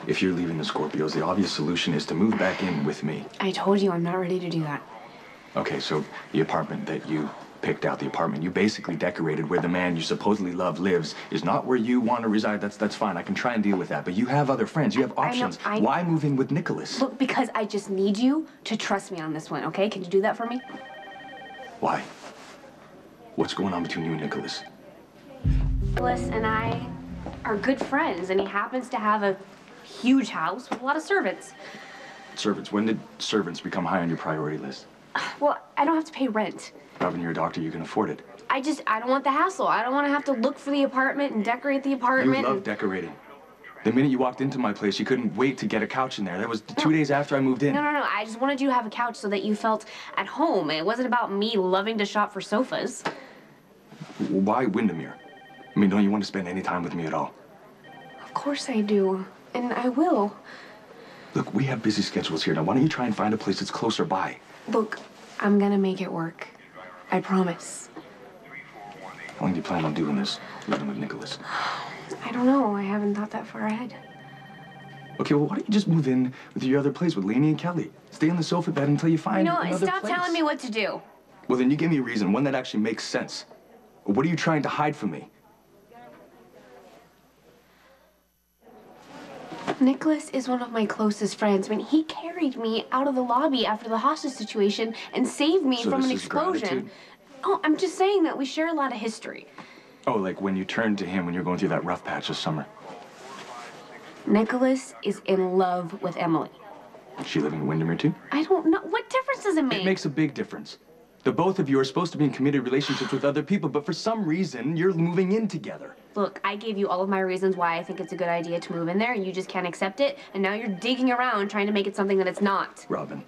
if you're leaving the Scorpios, the obvious solution is to move back in with me. I told you I'm not ready to do that. Okay, so the apartment that you picked out, the apartment you basically decorated where the man you supposedly love lives, is not where you want to reside. That's fine. I can try and deal with that. But you have other friends. You have options. Why move in with Nicholas? Look, because I just need you to trust me on this one, okay? Can you do that for me? Why? What's going on between you and Nicholas? Nicholas and I are good friends, and he happens to have a huge house with a lot of servants. Servants? When did servants become high on your priority list? Well, I don't have to pay rent. Robin, you're a doctor. You can afford it. I don't want the hassle. I don't want to have to look for the apartment and decorate the apartment. You love decorating. The minute you walked into my place, you couldn't wait to get a couch in there. That was 2 days after I moved in. No. I just wanted you to have a couch so that you felt at home. It wasn't about me loving to shop for sofas. Why Windermere? I mean, don't you want to spend any time with me at all? Of course I do. And I will. Look, we have busy schedules here. Now, why don't you try and find a place that's closer by? Look, I'm gonna make it work. I promise. How long do you plan on doing this, living with Nicholas? I don't know. I haven't thought that far ahead. Okay, well, why don't you just move in with your other place with Lainey and Kelly? Stay on the sofa bed until you find another place. Stop telling me what to do. Well, then you give me a reason, one that actually makes sense. What are you trying to hide from me? Nicholas is one of my closest friends. I mean, he carried me out of the lobby after the hostage situation and saved me from an explosion. Gratitude? Oh, I'm just saying that we share a lot of history. Oh, like when you turned to him when you were going through that rough patch this summer. Nicholas is in love with Emily. Is she living in Windermere too? I don't know. What difference does it make? It makes a big difference. The both of you are supposed to be in committed relationships with other people, but for some reason, you're moving in together. Look, I gave you all of my reasons why I think it's a good idea to move in there, and you just can't accept it, and now you're digging around trying to make it something that it's not. Robin,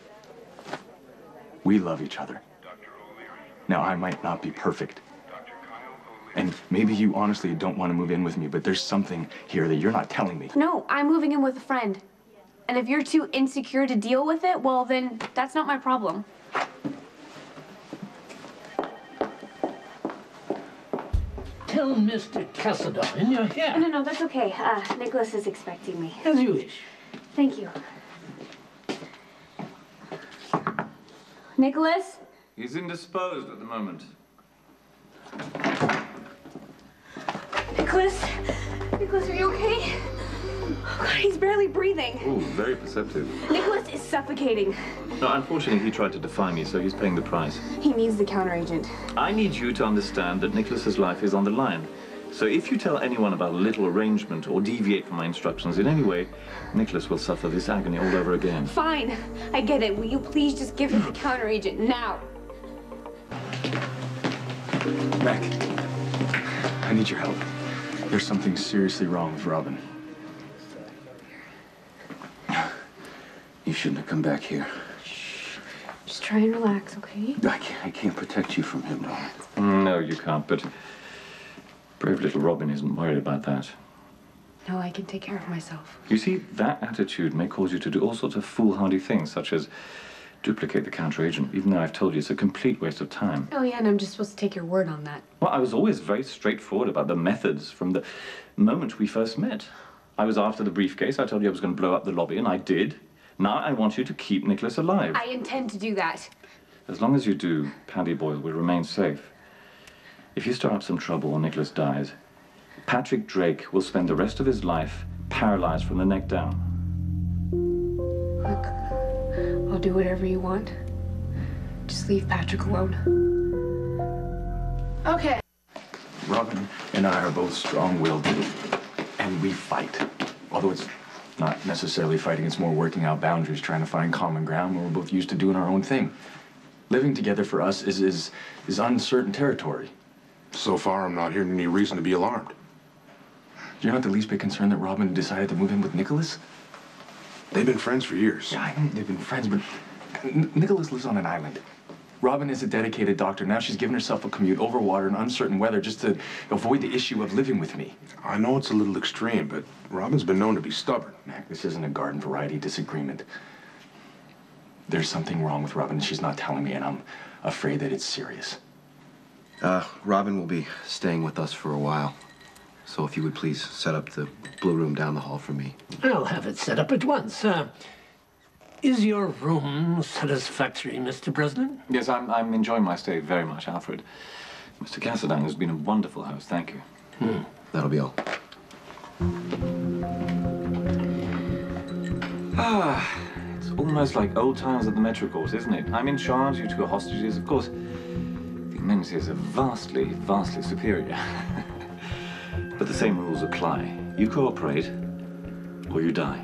we love each other. Now, I might not be perfect. And maybe you honestly don't want to move in with me, but there's something here that you're not telling me. No, I'm moving in with a friend. And if you're too insecure to deal with it, well, then that's not my problem. Tell Mr. Cassadine you're here. No, that's okay. Nicholas is expecting me. As you wish. Thank you. Nicholas? He's indisposed at the moment. Nicholas? Nicholas, are you okay? Oh, God, he's barely breathing. Ooh, very perceptive. Nicholas is suffocating. No, unfortunately, he tried to defy me, so he's paying the price. He needs the counteragent. I need you to understand that Nicholas's life is on the line. So if you tell anyone about a little arrangement or deviate from my instructions in any way, Nicholas will suffer this agony all over again. Fine. I get it. Will you please just give him the counteragent now? Mac, I need your help. There's something seriously wrong with Robin. You shouldn't have come back here. Shh. Just try and relax, okay? I can't protect you from him, darling. No, you can't, but brave little Robin isn't worried about that. No, I can take care of myself. You see, that attitude may cause you to do all sorts of foolhardy things, such as duplicate the counteragent, even though I've told you it's a complete waste of time. Oh, yeah, and I'm just supposed to take your word on that. Well, I was always very straightforward about the methods from the moment we first met. I was after the briefcase. I told you I was going to blow up the lobby, and I did. Now I want you to keep Nicholas alive. I intend to do that. As long as you do, Paddy Boyle will remain safe. If you stir up some trouble or Nicholas dies, Patrick Drake will spend the rest of his life paralyzed from the neck down. Look, I'll do whatever you want. Just leave Patrick alone. Okay. Robin and I are both strong-willed, and we fight. Although it's not necessarily fighting, it's more working out boundaries, trying to find common ground where we're both used to doing our own thing. Living together for us is uncertain territory. So far, I'm not hearing any reason to be alarmed. You're not the least bit concerned that Robin decided to move in with Nicholas? They've been friends for years. Yeah, I know they've been friends, but Nicholas lives on an island. Robin is a dedicated doctor. Now she's given herself a commute over water in uncertain weather just to avoid the issue of living with me. I know it's a little extreme, but Robin's been known to be stubborn. Mac, this isn't a garden variety disagreement. There's something wrong with Robin, and she's not telling me, and I'm afraid that it's serious. Robin will be staying with us for a while. So if you would please set up the blue room down the hall for me. I'll have it set up at once. Is your room satisfactory, Mr. President? Yes, I'm enjoying my stay very much, Alfred. Mr. Cassadine has been a wonderful host. Thank you. That'll be all. It's almost like old times at the Metro Course, isn't it? I'm in charge, you two are hostages. Of course, the amenities are vastly, vastly superior. But the same rules apply. You cooperate, or you die.